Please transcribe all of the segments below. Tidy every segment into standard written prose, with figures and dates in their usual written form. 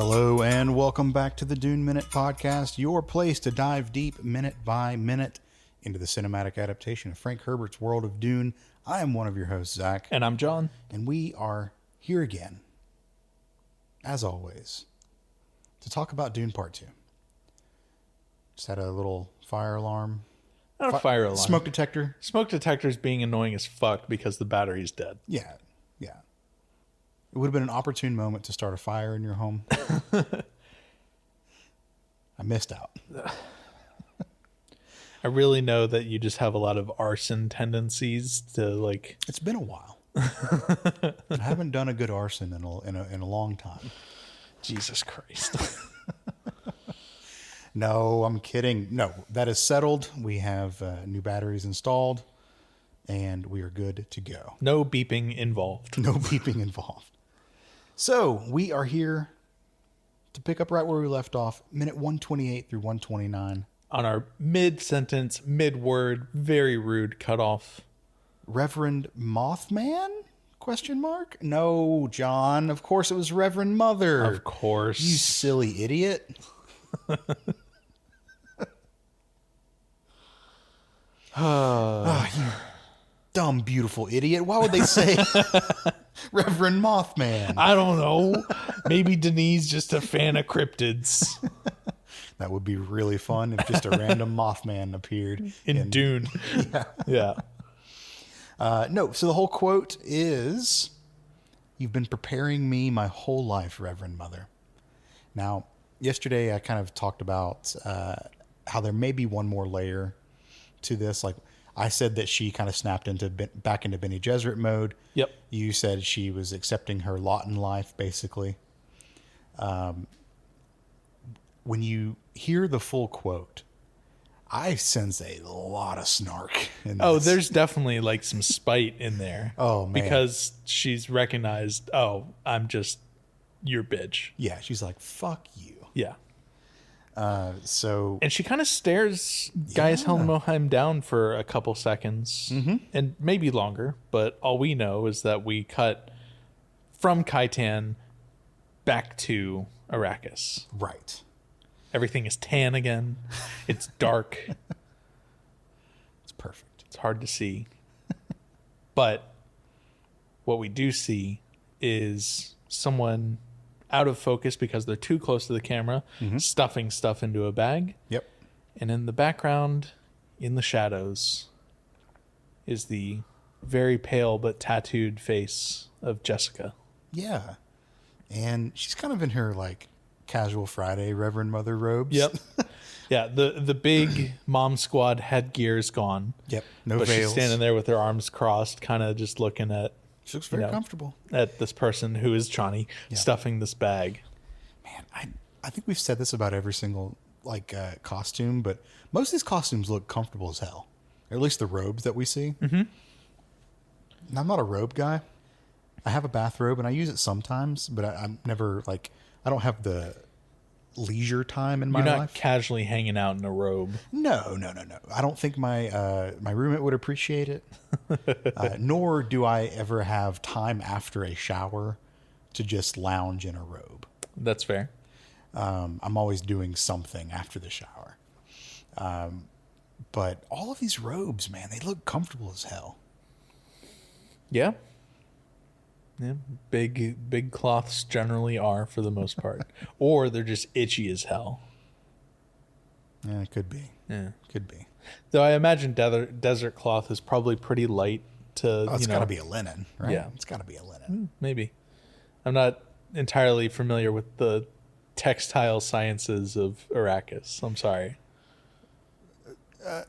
Hello and welcome back to the Dune Minute Podcast, your place to dive deep minute by minute into the cinematic adaptation of Frank Herbert's world of Dune. I am one of your hosts, Zach. And I'm John. And we are here again, as always, to talk about Dune Part 2. Just had a little fire alarm. Not a fire alarm. Smoke detector. Smoke detector's being annoying as fuck because the battery's dead. Yeah. It would have been an opportune moment to start a fire in your home. I missed out. I really know that you just have a lot of arson tendencies to like. It's been a while. I haven't done a good arson in a long time. Jesus Christ. No, I'm kidding. No, that is settled. We have new batteries installed, and we are good to go. No beeping involved. No beeping involved. So we are here to pick up right where we left off, minute 128 through 129. On our mid-sentence, mid-word, very rude cutoff. Reverend Mothman? Question mark? No, John. Of course it was Reverend Mother. Of course. You silly idiot. You dumb, beautiful idiot. Why would they say Reverend Mothman? I don't know. Maybe Denis just a fan of cryptids. That would be really fun if just a random Mothman appeared in Dune. Yeah. No, so the whole quote is, "You've been preparing me my whole life, Reverend Mother." Now, yesterday I kind of talked about how there may be one more layer to this. Like, I said that she kind of snapped back into Bene Gesserit mode. Yep. You said she was accepting her lot in life, basically. When you hear the full quote, I sense a lot of snark in this. Oh, there's definitely like some spite in there. Oh, man. Because she's recognized, I'm just your bitch. Yeah, she's like, fuck you. Yeah. And she kind of stares Gaius Helmholtz down for a couple seconds, and maybe longer, but all we know is that we cut from Kaitan back to Arrakis. Right. Everything is tan again. It's dark. It's perfect. It's hard to see. But what we do see is someone out of focus because they're too close to the camera, stuffing stuff into a bag. Yep. And in the background, in the shadows, is the very pale but tattooed face of Jessica. Yeah. And she's kind of in her, like, casual Friday Reverend Mother robes. Yep. Yeah, the big mom squad headgear is gone. Yep. No but veils. She's standing there with her arms crossed, kind of just looking at... She looks very comfortable. At this person who is Chani stuffing this bag. Man, I think we've said this about every single costume, but most of these costumes look comfortable as hell. Or at least the robes that we see. Mm-hmm. And I'm not a robe guy. I have a bathrobe and I use it sometimes, but I'm never I don't have the leisure time in my life. You're not casually hanging out in a robe. No. I don't think my roommate would appreciate it. Nor do I ever have time after a shower to just lounge in a robe. That's fair. I'm always doing something after the shower. But all of these robes, man, they look comfortable as hell. Yeah. Yeah, big cloths generally are for the most part, or they're just itchy as hell. Yeah, it could be. Yeah, could be. Though I imagine desert cloth is probably pretty light to. It's got to be a linen, right? Yeah, it's got to be a linen. Maybe. I'm not entirely familiar with the textile sciences of Arrakis. I'm sorry.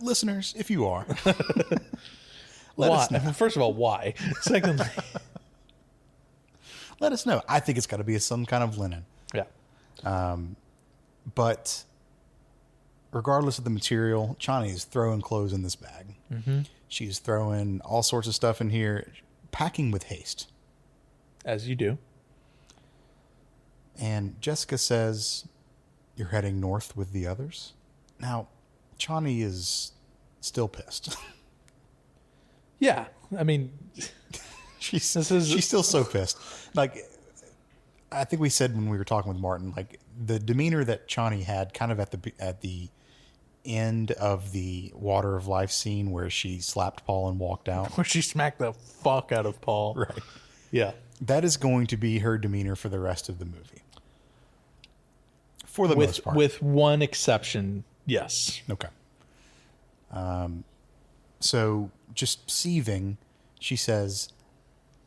Listeners, if you are, let us know. First of all, why? Secondly. Let us know. I think it's got to be some kind of linen. Yeah. But regardless of the material, Chani is throwing clothes in this bag. Mm-hmm. She's throwing all sorts of stuff in here, packing with haste. As you do. And Jessica says, "You're heading north with the others?" Now, Chani is still pissed. Yeah. I mean... She's still so pissed. Like, I think we said when we were talking with Martin, like the demeanor that Chani had kind of at the end of the Water of Life scene where she slapped Paul and walked out. Where she smacked the fuck out of Paul. Right. Yeah. That is going to be her demeanor for the rest of the movie. For the most part. With one exception, yes. Okay. So just seething, she says,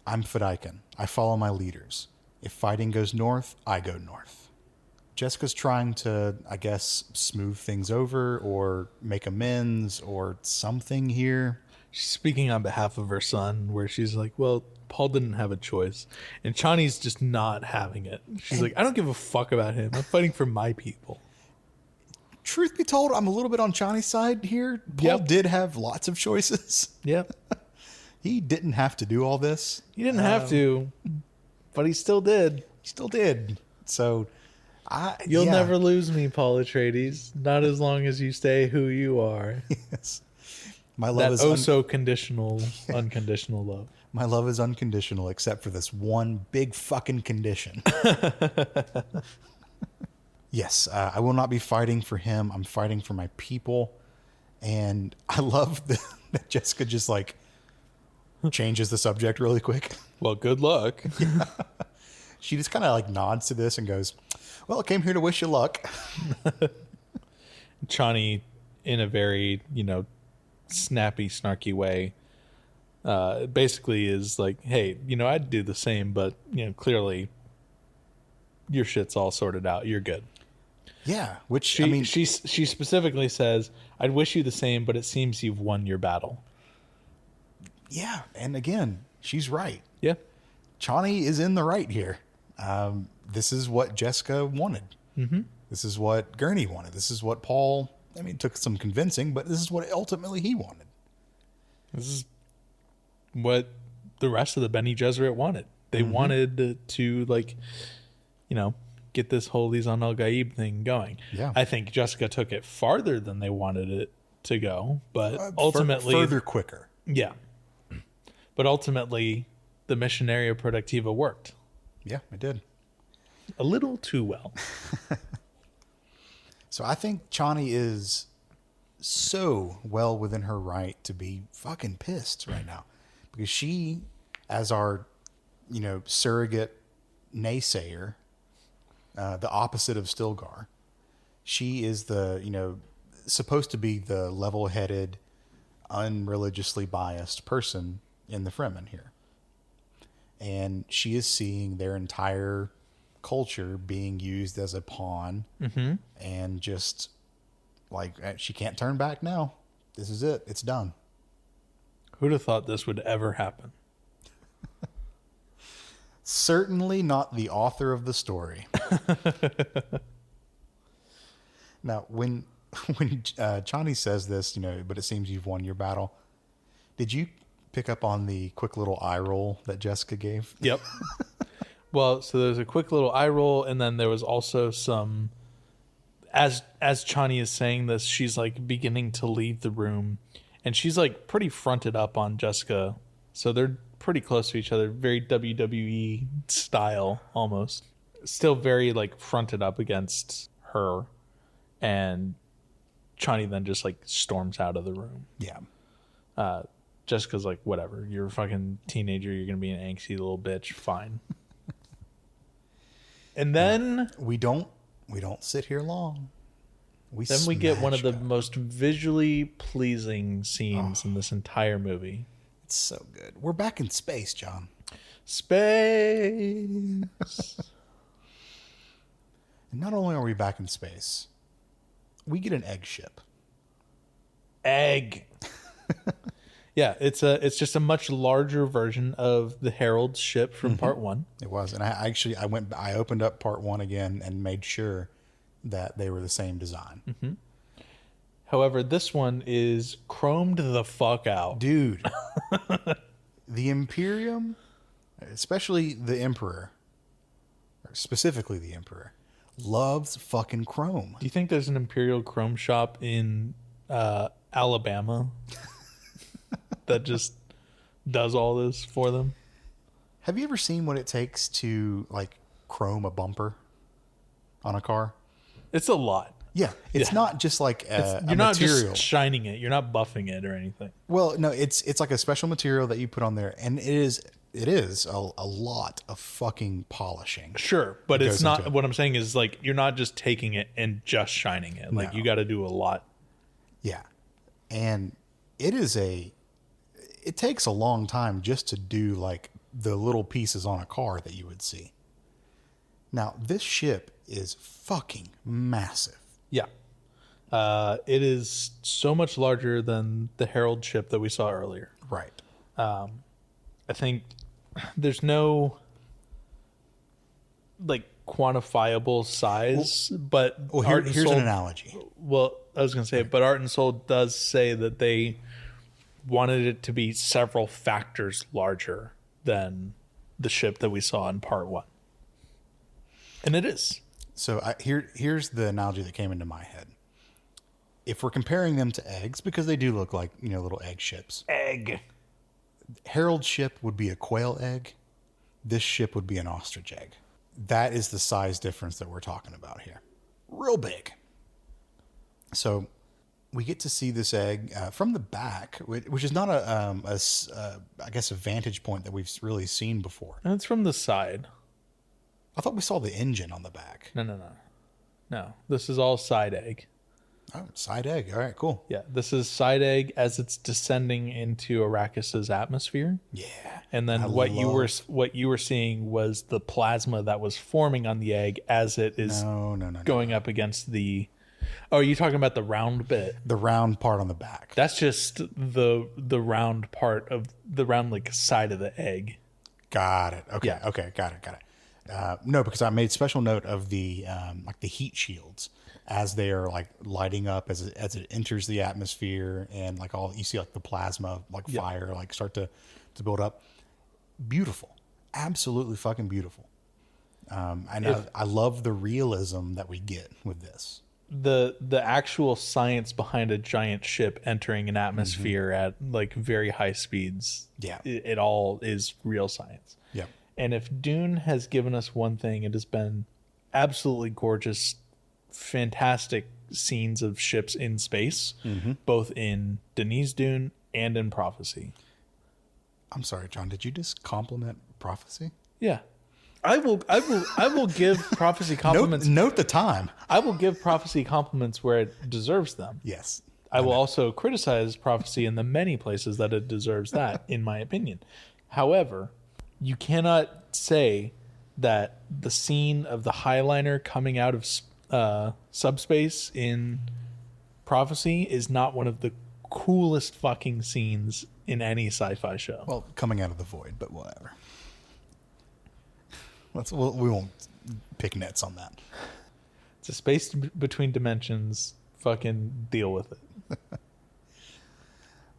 I'm Fedaykin. I follow my leaders. If fighting goes north, I go north. Jessica's trying to, I guess, smooth things over or make amends or something here. She's speaking on behalf of her son, where she's like, well, Paul didn't have a choice. And Chani's just not having it. She's like, I don't give a fuck about him. I'm fighting for my people. Truth be told, I'm a little bit on Chani's side here. Paul did have lots of choices. Yep. He didn't have to do all this. He didn't have to, but he still did. He still did. So, You'll never lose me, Paul Atreides. Not as long as you stay who you are. Yes. My love is so conditional, unconditional love. My love is unconditional except for this one big fucking condition. Yes, I will not be fighting for him. I'm fighting for my people. And I love that Jessica just like changes the subject really quick. Well, good luck. Yeah. She just kind of like nods to this and goes, well, I came here to wish you luck. Chani, in a very, snappy, snarky way, basically is like, hey, I'd do the same, but, clearly your shit's all sorted out. You're good. Yeah, which she specifically says, I'd wish you the same, but it seems you've won your battle. Yeah, and again, she's right. Yeah. Chani is in the right here. This is what Jessica wanted. Mm-hmm. This is what Gurney wanted. This is what Paul, it took some convincing, but this is what ultimately he wanted. This is what the rest of the Bene Gesserit wanted. They wanted to, get this whole Lisan al-Gaib thing going. Yeah. I think Jessica took it farther than they wanted it to go, but ultimately... Further quicker. Yeah. But ultimately, the Missionaria Productiva worked. Yeah, it did. A little too well. So I think Chani is so well within her right to be fucking pissed right now. Because she, as our, surrogate naysayer, the opposite of Stilgar, she is the, supposed to be the level-headed, unreligiously biased person in the Fremen here. And she is seeing their entire culture being used as a pawn, and just like, she can't turn back now. This is it. It's done. Who'd have thought this would ever happen? Certainly not the author of the story. Now, when Chani says this, but it seems you've won your battle. Did you pick up on the quick little eye roll that Jessica gave? Yep. Well, so there's a quick little eye roll, and then there was also some, as Chani is saying this, she's like beginning to leave the room, and she's like pretty fronted up on Jessica. So they're pretty close to each other, very WWE style almost. Still very like fronted up against her, and Chani then just like storms out of the room. Yeah. Jessica's like, whatever, you're a fucking teenager, you're gonna be an angsty little bitch, fine. And then we don't sit here long. We get one of the most visually pleasing scenes in this entire movie. It's so good. We're back in space, John. Space. And not only are we back in space, we get an egg ship. Egg. Yeah, it's just a much larger version of the Herald's ship from part one. It was, and I opened up part one again and made sure that they were the same design. Mm-hmm. However, this one is chromed the fuck out, dude. The Imperium, especially the Emperor, or specifically the Emperor, loves fucking chrome. Do you think there's an Imperial chrome shop in Alabama that just does all this for them? Have you ever seen what it takes to like chrome a bumper on a car. It's a lot. Yeah, it's not just like a You're not material. just shining it. You're not buffing it or anything. Well, no, it's like a special material that you put on there, and it is a lot of fucking polishing. Sure, but It it's goes not. into it. What I'm saying is like you're not just taking it and just shining it. Like No. you got to do a lot. Yeah, and it takes a long time just to do like the little pieces on a car that you would see. Now, this ship is fucking massive. Yeah. It is so much larger than the Herald ship that we saw earlier. Right. I think there's no like quantifiable size, but Well, Art and here's Soul, an analogy. Well, I was going to say, but Art and Soul does say that they wanted it to be several factors larger than the ship that we saw in part 1. And it is. So here's the analogy that came into my head. If we're comparing them to eggs, because they do look like, little egg ships. Egg. Herald's ship would be a quail egg. This ship would be an ostrich egg. That is the size difference that we're talking about here. Real big. So we get to see this egg from the back, which is not I guess a vantage point that we've really seen before. And it's from the side. I thought we saw the engine on the back. No, this is all side egg. Oh, side egg. All right, cool. Yeah, this is side egg as it's descending into Arrakis's atmosphere. Yeah. And then what you were seeing was the plasma that was forming on the egg as it is going up against the. Oh, are you talking about the round bit? The round part on the back. That's just the round part of the round like side of the egg. Got it. Okay. Yeah. Okay. Got it. No, because I made special note of the like the heat shields as they are like lighting up as it enters the atmosphere, and like all you see like the plasma like fire like start to build up. Beautiful, absolutely fucking beautiful. I love the realism that we get with this. The actual science behind a giant ship entering an atmosphere at like very high speeds. Yeah, it all is real science. Yeah. And if Dune has given us one thing, it has been absolutely gorgeous, fantastic scenes of ships in space, both in Denis Dune and in Prophecy. I'm sorry, John. Did you just compliment Prophecy? Yeah. I will give Prophecy compliments. Note the time. I will give Prophecy compliments where it deserves them. Yes. I will also criticize Prophecy in the many places that it deserves that, in my opinion. However, you cannot say that the scene of the Highliner coming out of subspace in Prophecy is not one of the coolest fucking scenes in any sci-fi show. Well, coming out of the void, but whatever. We won't pick nits on that. It's a space between dimensions. Fucking deal with it.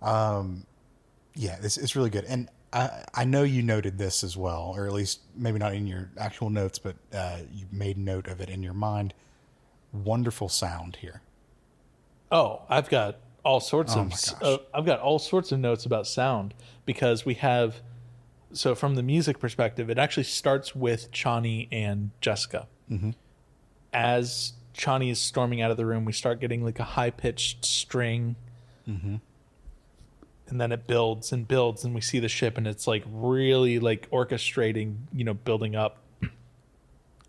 Yeah, it's really good. And I know you noted this as well, or at least maybe not in your actual notes, but you made note of it in your mind. Wonderful sound here. Oh, I've got all sorts Oh my gosh. I've got all sorts of notes about sound because we have. So from the music perspective, it actually starts with Chani and Jessica. Mm-hmm. As Chani is storming out of the room, we start getting like a high-pitched string. Mm-hmm. And then it builds and builds, and we see the ship, and it's like really like orchestrating, building up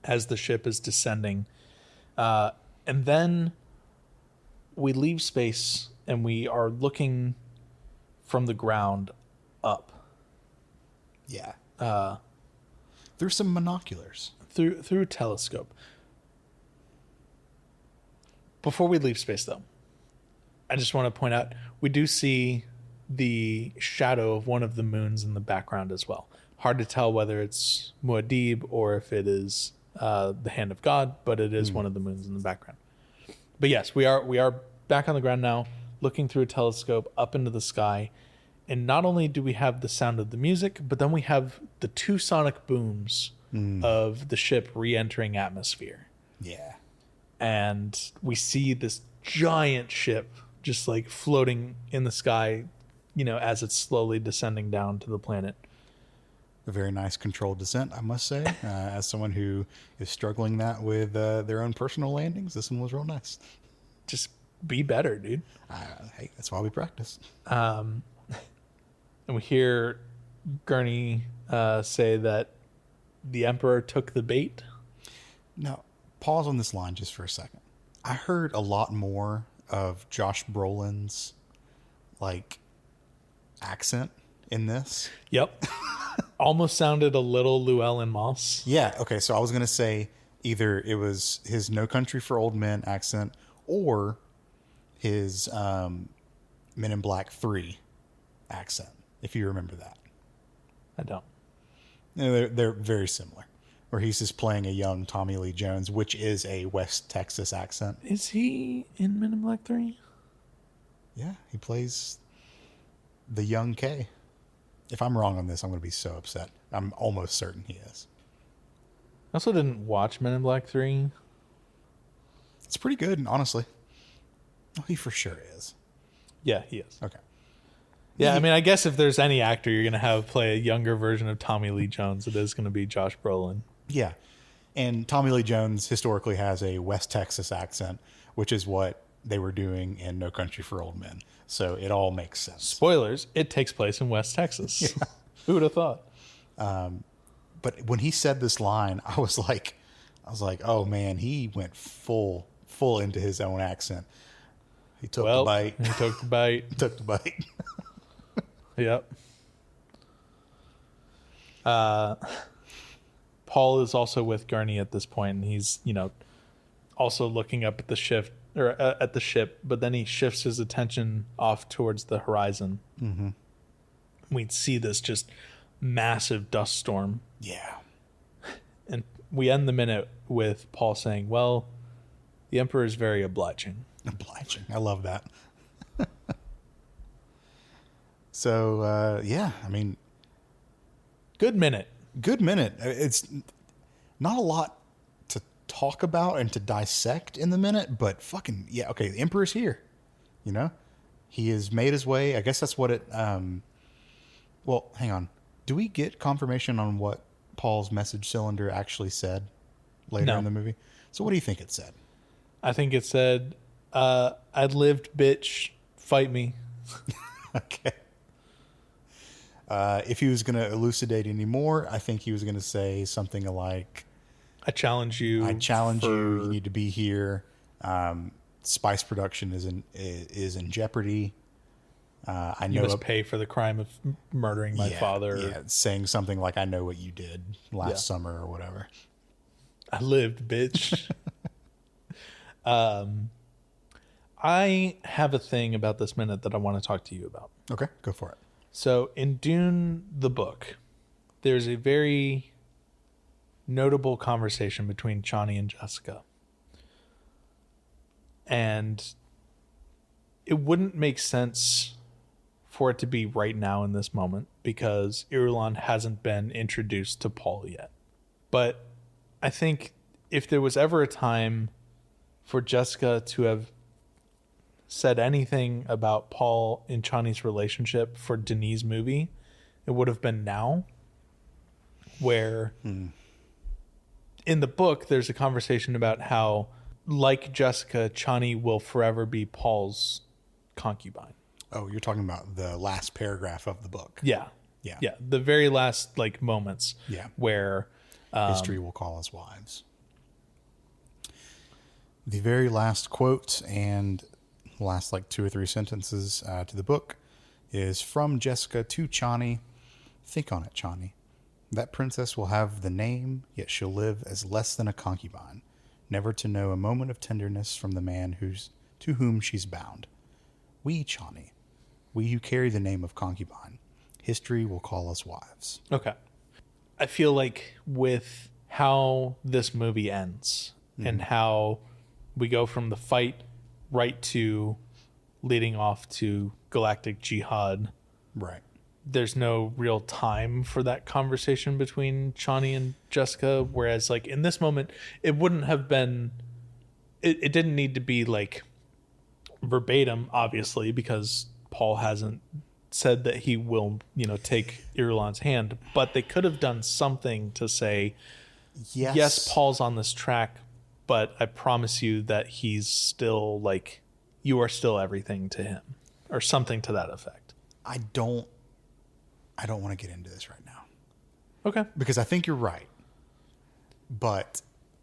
as the ship is descending. And then we leave space, and we are looking from the ground up. Yeah. There's some binoculars. Through a telescope. Before we leave space, though, I just want to point out we do see the shadow of one of the moons in the background as well. Hard to tell whether it's Muad'Dib or if it is the hand of God, but it is one of the moons in the background. But yes, we are back on the ground now, looking through a telescope up into the sky. And not only do we have the sound of the music, but then we have the two sonic booms of the ship re-entering atmosphere. Yeah. And we see this giant ship just like floating in the sky, as it's slowly descending down to the planet. A very nice controlled descent, I must say. As someone who is struggling that with their own personal landings, this one was real nice. Just be better, dude. Hey, that's why we practice. And we hear Gurney say that the Emperor took the bait. Now, pause on this line just for a second. I heard a lot more of Josh Brolin's accent in this. Yep. Almost sounded a little Llewellyn Moss. Yeah, okay, so I was going to say either it was his No Country for Old Men accent or his Men in Black 3 accent, if you remember that. I don't. They're very similar, where he's just playing a young Tommy Lee Jones, which is a West Texas accent. Is he in Men in Black 3? Yeah, he plays the young K. If I'm wrong on this, I'm going to be so upset. I'm almost certain he is. I also didn't watch Men in Black 3. It's pretty good, honestly. Oh, he for sure is. Yeah, he is. Okay. Yeah, I mean, I guess if there's any actor you're going to have play a younger version of Tommy Lee Jones, it is going to be Josh Brolin. Yeah. And Tommy Lee Jones historically has a West Texas accent, which is what they were doing in No Country for Old Men. So it all makes sense. Spoilers, it takes place in West Texas. Yeah. Who would have thought? But when he said this line, I was like, oh man, he went full into his own accent. He took the bite. He took the bite. Took the bite. Yep. Paul is also with Gurney at this point, and he's, also looking up at the ship, but then he shifts his attention off towards the horizon. Mm-hmm. We'd see this just massive dust storm. Yeah. And we end the minute with Paul saying, well, the Emperor is very obliging. Obliging. I love that. So, yeah, I mean... Good minute. It's not a lot to talk about and to dissect in the minute, but fucking, yeah, okay, the Emperor's here. He has made his way. I guess that's what it... well, hang on. Do we get confirmation on what Paul's message cylinder actually said later in the movie? So what do you think it said? I think it said, I lived, bitch, fight me. Okay. If he was going to elucidate any more, I think he was going to say something like, I challenge you. You need to be here. Spice production is in jeopardy. I know you must pay for the crime of murdering my father. Yeah, saying something like, I know what you did last summer or whatever. I lived, bitch. I have a thing about this minute that I want to talk to you about. Okay, go for it. So in Dune, the book, there's a very notable conversation between Chani and Jessica. And it wouldn't make sense for it to be right now in this moment because Irulan hasn't been introduced to Paul yet. But I think if there was ever a time for Jessica to have said anything about Paul and Chani's relationship for Denis' movie, it would have been now, where in the book there's a conversation about how, like Jessica, Chani will forever be Paul's concubine. Oh, you're talking about the last paragraph of the book. Yeah. The very last moments. Yeah. Where history will call us wives. The very last quote and last 2 or 3 sentences to the book is from Jessica to Chani. Think on it, Chani. That princess will have the name, yet she'll live as less than a concubine, never to know a moment of tenderness from the man to whom she's bound. We, Chani, we who carry the name of concubine, history will call us wives. Okay. I feel like with how this movie ends and how we go from the fight right to leading off to galactic jihad. Right. There's no real time for that conversation between Chani and Jessica. Whereas in this moment, it wouldn't have been, it didn't need to be verbatim, obviously, because Paul hasn't said that he will, take Irulan's hand, but they could have done something to say, yes, Paul's on this track, but I promise you that he's still like, you are still everything to him, or something to that effect. I don't want to get into this right now. Okay. Because I think you're right. But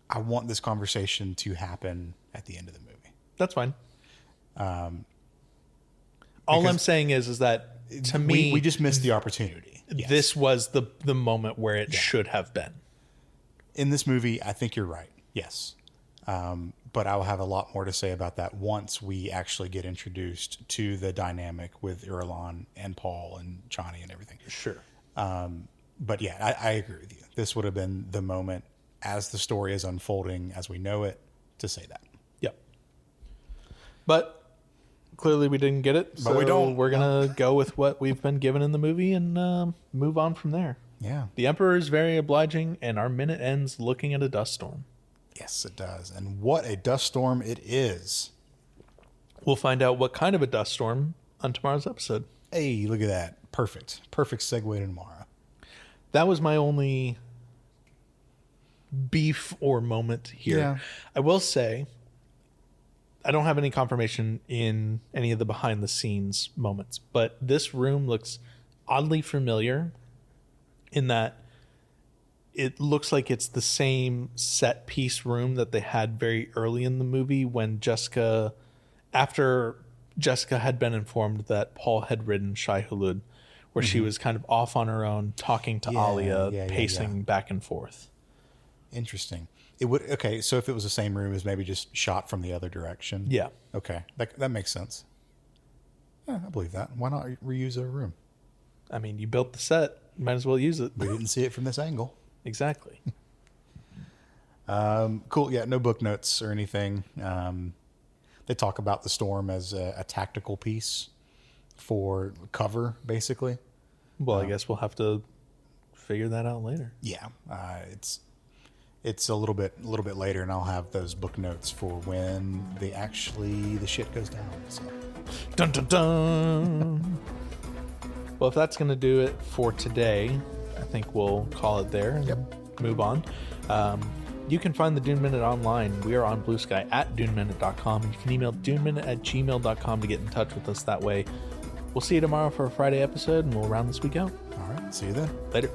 I want this conversation to happen at the end of the movie. That's fine. All I'm saying is that to me, we just missed the opportunity. Yes. This was the moment where it should have been. In this movie, I think you're right. Yes. But I will have a lot more to say about that once we actually get introduced to the dynamic with Irulan and Paul and Chani and everything. Sure. But yeah, I agree with you. This would have been the moment as the story is unfolding as we know it to say that. Yep. But clearly we didn't get it. But we don't. We're going to go with what we've been given in the movie and move on from there. Yeah. The Emperor is very obliging, and our minute ends looking at a dust storm. Yes, it does. And what a dust storm it is. We'll find out what kind of a dust storm on tomorrow's episode. Hey, look at that. Perfect. Perfect segue to tomorrow. That was my only beef or moment here. Yeah. I will say, I don't have any confirmation in any of the behind the scenes moments, but this room looks oddly familiar in that it looks like it's the same set piece room that they had very early in the movie when after Jessica had been informed that Paul had ridden Shai Hulud, where she was kind of off on her own, talking to Alia, pacing back and forth. Interesting. It would okay. So if it was the same room as maybe just shot from the other direction, Yeah. Okay, that makes sense. Yeah, I believe that. Why not reuse a room? I mean, you built the set, might as well use it. We didn't see it from this angle. Exactly. Cool. Yeah, no book notes or anything. They talk about the storm as a tactical piece for cover, basically. Well, I guess we'll have to figure that out later. Yeah, it's a little bit later, and I'll have those book notes for when the shit goes down. So. Dun dun dun. Well, if that's gonna do it for today, I think we'll call it there and move on. You can find the Dune Minute online. We are on Blue Sky at duneminute.com. You can email duneminute@gmail.com to get in touch with us that way. We'll see you tomorrow for a Friday episode, and we'll round this week out. All right. See you then. Later.